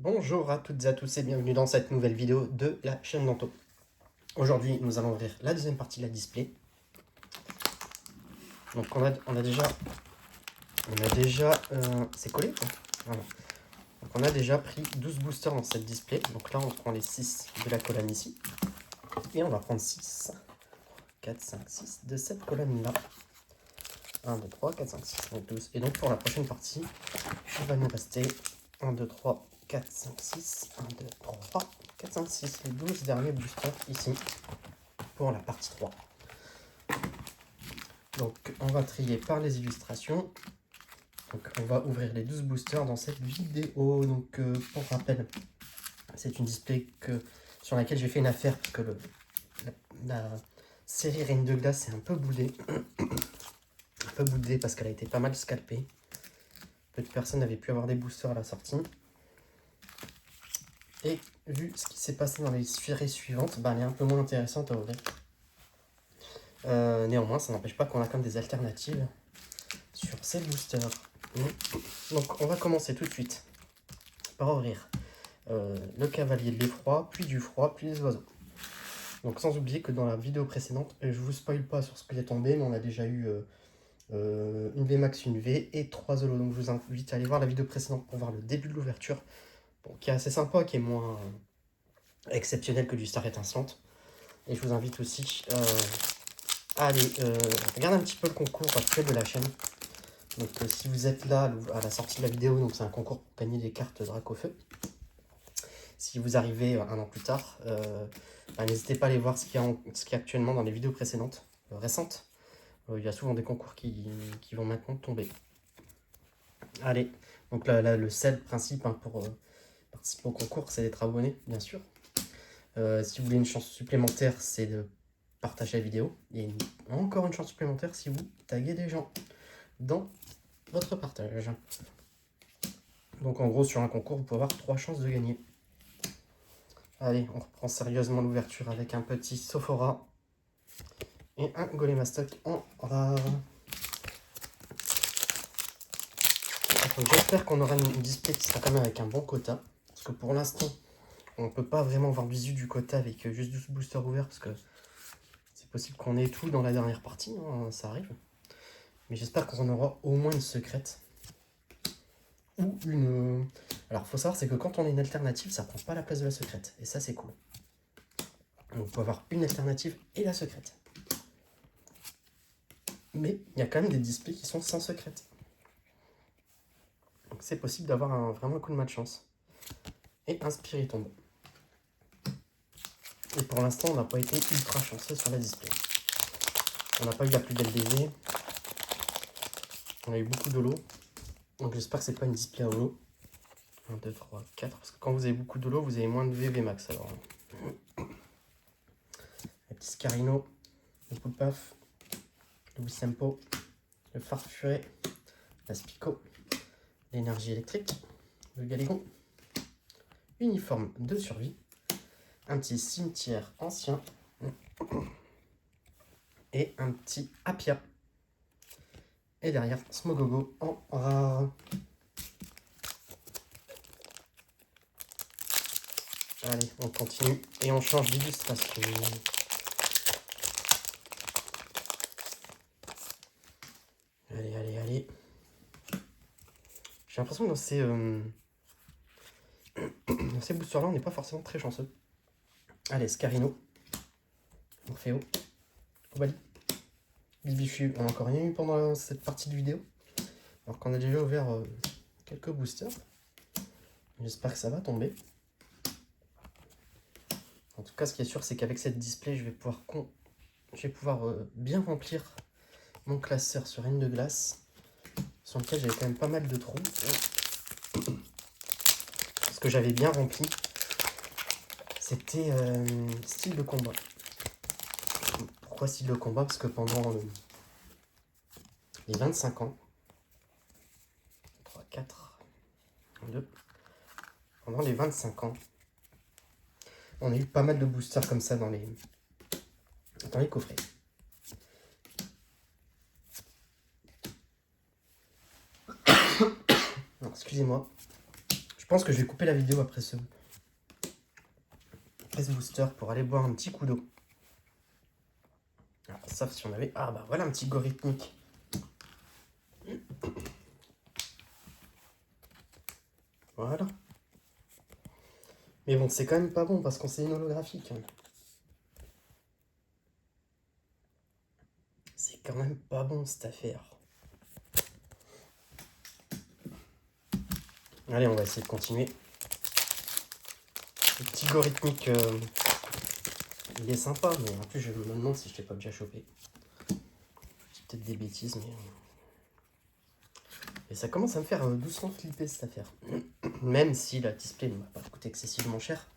Bonjour à toutes et à tous et bienvenue dans cette nouvelle vidéo de la chaîne Danto. Aujourd'hui, nous allons ouvrir la deuxième partie de la display. Donc on a déjà c'est collé quoi. Voilà. Donc on a déjà pris 12 boosters dans cette display. Donc là on prend les 6 de la colonne ici. Et on va prendre 6, 4, 5, 6 de cette colonne là. 1, 2, 3, 4, 5, 6, donc 12. Et donc pour la prochaine partie, il va nous rester 1, 2, 3, 4, 5, 6, 1, 2, 3, 4, 5, 6, les 12 derniers boosters ici pour la partie 3. Donc on va trier par les illustrations. Donc on va ouvrir les 12 boosters dans cette vidéo. Donc pour rappel, c'est une display sur laquelle j'ai fait une affaire parce que la série Reine de Glace est un peu boudée. Un peu boudée parce qu'elle a été pas mal scalpée. Peu de personnes avaient pu avoir des boosters à la sortie. Et vu ce qui s'est passé dans les séries suivantes, elle est un peu moins intéressante à ouvrir. Néanmoins, ça n'empêche pas qu'on a quand même des alternatives sur ces boosters. Donc on va commencer tout de suite par ouvrir le cavalier de l'effroi, puis du froid, puis les oiseaux. Donc sans oublier que dans la vidéo précédente, je vous spoil pas sur ce qui est tombé, mais on a déjà eu une VMAX, une V et 3 holos. Donc je vous invite à aller voir la vidéo précédente pour voir le début de l'ouverture, qui est assez sympa, qui est moins exceptionnel que du Star étincelante. Et je vous invite aussi à aller regarder un petit peu le concours actuel de la chaîne. Donc si vous êtes là à la sortie de la vidéo, donc c'est un concours pour gagner des cartes Dracofeu. Si vous arrivez un an plus tard, n'hésitez pas à aller voir ce qu'il y a actuellement dans les vidéos précédentes, récentes. Il y a souvent des concours qui vont maintenant tomber. Allez, donc là le seul principe pour participer au concours, c'est d'être abonné, bien sûr. Si vous voulez une chance supplémentaire, c'est de partager la vidéo. Et encore une chance supplémentaire si vous taguez des gens dans votre partage. Donc en gros, sur un concours, vous pouvez avoir 3 chances de gagner. Allez, on reprend sérieusement l'ouverture avec un petit Sophora et un Golémastoc en rare. J'espère qu'on aura une display qui sera quand même avec un bon quota. Parce que pour l'instant, on ne peut pas vraiment voir visu du quota avec juste 12 boosters ouverts. Parce que c'est possible qu'on ait tout dans la dernière partie, hein, ça arrive. Mais j'espère qu'on aura au moins une secrète. Ou une... Alors, faut savoir, c'est que quand on a une alternative, ça prend pas la place de la secrète. Et ça, c'est cool. Donc, on peut avoir une alternative et la secrète. Mais il y a quand même des displays qui sont sans secrète. Donc, c'est possible d'avoir vraiment un coup de malchance. Et un Spiritomb. Et pour l'instant, on n'a pas été ultra chanceux sur la display. On n'a pas eu la plus belle DV. On a eu beaucoup d'holo. Donc, j'espère que c'est pas une display à holo. 1, 2, 3, 4. Parce que quand vous avez beaucoup d'holo, vous avez moins de VV max. Alors, le petit Scarino, le Poulpaf, le Wissempo, le Farfuré, la Spico, l'énergie électrique, le Galégon, uniforme de survie, un petit cimetière ancien et un petit Apia. Et derrière, Smogogo en rare. Allez, on continue et on change d'illustration. Allez, allez, allez. J'ai l'impression que dans ces boosters-là, on n'est pas forcément très chanceux. Allez, Scarino, Orfeo, Obali, Bibichu. On n'a encore rien eu pendant cette partie de vidéo. Alors qu'on a déjà ouvert quelques boosters. J'espère que ça va tomber. En tout cas, ce qui est sûr, c'est qu'avec cette display, je vais pouvoir bien remplir mon classeur sur Reine de Glace, sur lequel j'avais quand même pas mal de trous. Ce que j'avais bien rempli, c'était style de combat. Pourquoi style de combat? Parce que pendant les 25 ans, 3, 4, 2, pendant les 25 ans, on a eu pas mal de boosters comme ça dans les coffrets. Excusez-moi, je pense que je vais couper la vidéo après ce booster pour aller boire un petit coup d'eau. Alors, sauf si on avait... Ah bah voilà un petit Gorithmic. Voilà. Mais bon, c'est quand même pas bon parce qu'on c'est une holographique. C'est quand même pas bon cette affaire. Allez, on va essayer de continuer. Le petit Gorithmic, il est sympa, mais en plus je me demande si je l'ai pas déjà chopé. C'est peut-être des bêtises, mais... Et ça commence à me faire doucement flipper cette affaire. Même si la display ne m'a pas coûté excessivement cher.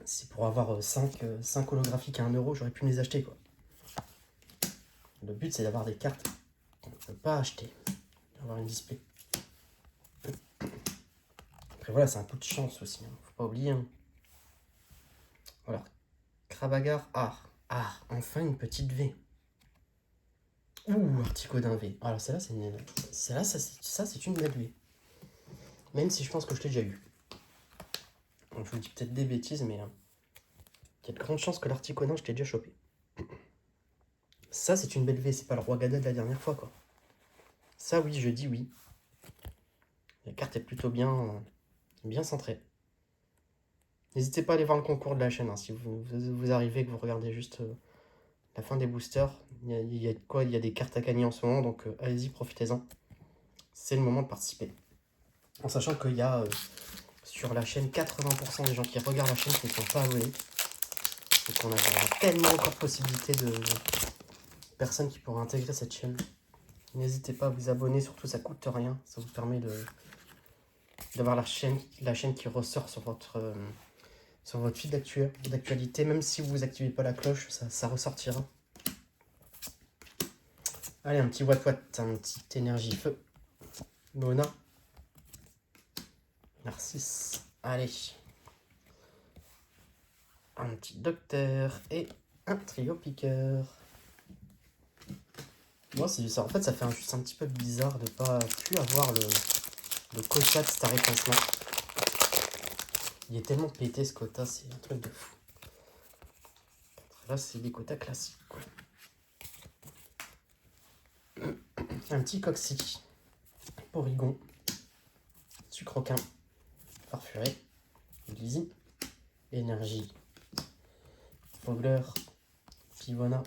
C'est pour avoir 5 holographiques à 1 €, j'aurais pu me les acheter quoi. Le but c'est d'avoir des cartes qu'on ne peut pas acheter. D'avoir une display. Après voilà, c'est un coup de chance aussi, hein. Faut pas oublier. Hein. Voilà. Krabagar, enfin une petite V. Ouh, Articodin V. Alors celle-là, c'est une belle V. Même si je pense que je l'ai déjà eu. Donc, je vous dis peut-être des bêtises, mais il y a de grandes chances que l'Articodin, je l'ai déjà chopé. Ça, c'est une belle V, c'est pas le roi Gada de la dernière fois, quoi. Ça, oui, je dis oui. La carte est plutôt bien centrée. N'hésitez pas à aller voir le concours de la chaîne, hein, si vous arrivez, que vous regardez juste la fin des boosters. Il y a des cartes à gagner en ce moment, donc allez-y, profitez-en. C'est le moment de participer. En sachant qu'il y a sur la chaîne 80% des gens qui regardent la chaîne qui ne sont pas abonnés. Donc on a tellement encore possibilité de personnes qui pourraient intégrer cette chaîne. N'hésitez pas à vous abonner, surtout ça coûte rien. Ça vous permet d'avoir la chaîne qui ressort sur votre fil d'actualité. Même si vous n'activez pas la cloche, ça ressortira. Allez, un petit Watt, un petit énergie feu. Mona. Narcisse. Allez. Un petit docteur et un trio piqueur. Moi, c'est ça. En fait, ça fait juste un petit peu bizarre de pas plus avoir le quota de Star Étincellement. Il est tellement pété ce quota, c'est un truc de fou. Là, c'est des quotas classiques, quoi. Un petit Coxy, Porygon, Sucroquin, Farfuré, Lizzie, Énergie, Fogler, Pivona,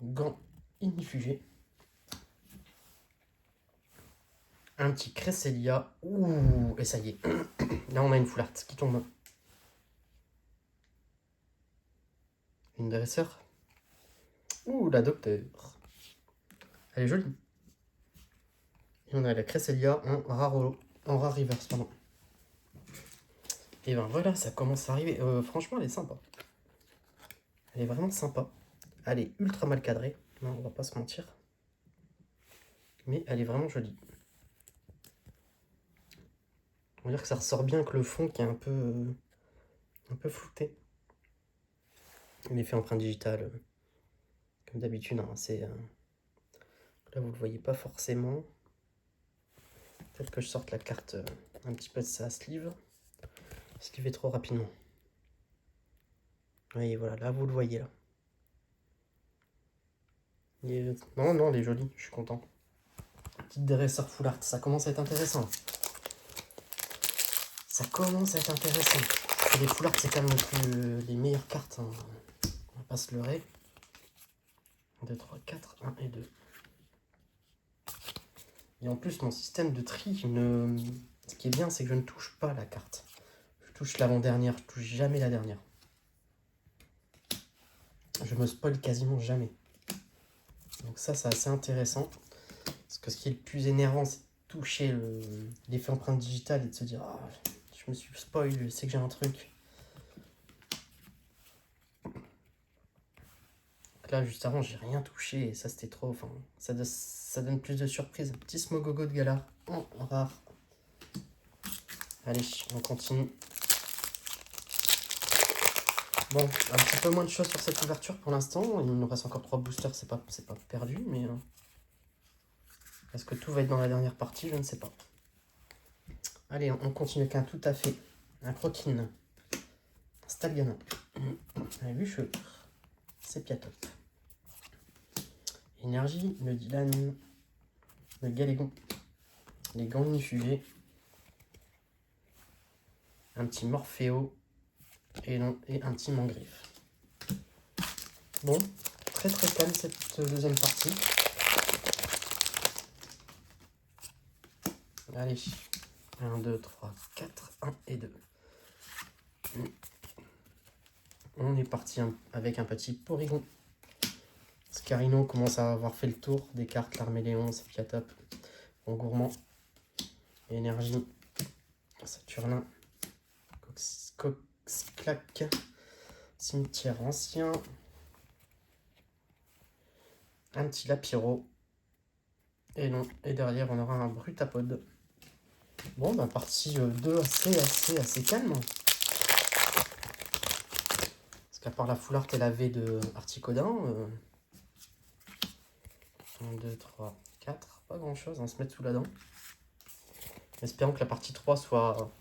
Gant, Inifugé, un petit Cresselia, ouh, et ça y est, là on a une full art qui tombe. Une dresseur, ouh, la docteur, elle est jolie. Et on a la Cresselia en rare reverse, pardon. Et ben voilà, ça commence à arriver. Franchement, elle est sympa. Elle est vraiment sympa. Elle est ultra mal cadrée. Non, on va pas se mentir. Mais elle est vraiment jolie. On va dire que ça ressort bien que le fond qui est un peu flouté. L'effet empreinte digitale, comme d'habitude, hein, c'est... là, vous le voyez pas forcément. Peut-être que je sorte la carte un petit peu de sa sleeve. Sleeve trop rapidement. Oui, voilà, là, vous le voyez, là. Non, elle est jolie, je suis content. Petite dresseur full art, ça commence à être intéressant. Ça commence à être intéressant. Les full art, c'est quand même les meilleures cartes. Hein. On va pas se leurrer. 1, 2, 3, 4, 1 et 2. Et en plus, mon système de tri, ce qui est bien, c'est que je ne touche pas la carte. Je touche l'avant-dernière, je touche jamais la dernière. Je me spoil quasiment jamais. Donc ça, c'est assez intéressant. Parce que ce qui est le plus énervant, c'est de toucher l'effet empreinte digitale et de se dire ah, je me suis spoil, je sais que j'ai un truc. Donc là, juste avant, j'ai rien touché et ça, c'était trop. Enfin, ça donne plus de surprise. Petit Smogogo de Galar en rare. Allez, on continue. Bon, un petit peu moins de choses sur cette ouverture pour l'instant. Il nous reste encore 3 boosters, c'est pas perdu, mais... est-ce que tout va être dans la dernière partie? Je ne sais pas. Allez, on continue avec un tout à fait. Un Croquine. Un Stallion. Un Bûcheux. Sépiatop. Énergie, le Dylan. Le Galégon. Les gants unifugés. Un petit Morphéo. Et un petit Mangriffe. Bon, très très calme cette deuxième partie. Allez, 1, 2, 3, 4, 1 et 2. On est parti avec un petit Porygon. Scarino commence à avoir fait le tour des cartes. L'Arméléon, Sépiatop, Gourmand, Énergie, Saturnin, Coxclac, Cimetière Ancien, un petit Lapiro, et non, et derrière on aura un Brutapod. Bon, bah partie 2 assez calme. Parce qu'à part la Full Art et la V de Articodin, 1, 2, 3, 4, pas grand chose à se mettre sous la dent. Espérons que la partie 3 soit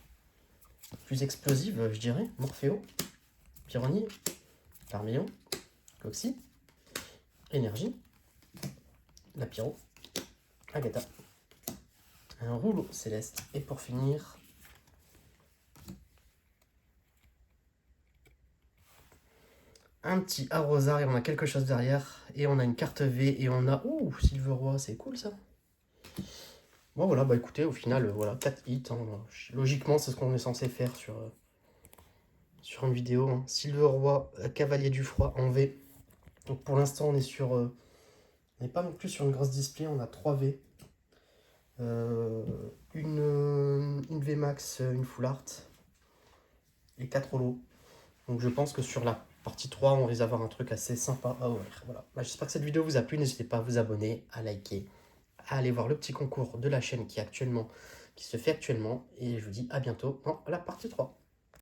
plus explosive, je dirais. Morphéo, Pyronie, Carmillon, Coxy, Énergie, Lapiro, Agatha, un rouleau céleste. Et pour finir, un petit Arrosard et on a quelque chose derrière. Et on a une carte V et on a... Ouh, Silveroi, c'est cool ça. Bon voilà, bah écoutez, au final, voilà, 4 hits. Hein. Logiquement, c'est ce qu'on est censé faire sur une vidéo. Hein. Silveroi, Cavalier du Froid en V. Donc pour l'instant, on est sur... on n'est pas non plus sur une grosse display, on a 3 V. Une VMAX, une Full Art et 4 holos. Donc je pense que sur la partie 3, on risque d'avoir un truc assez sympa à ouvrir. Voilà. Bah, j'espère que cette vidéo vous a plu. N'hésitez pas à vous abonner, à liker, à aller voir le petit concours de la chaîne qui se fait actuellement. Et je vous dis à bientôt dans la partie 3.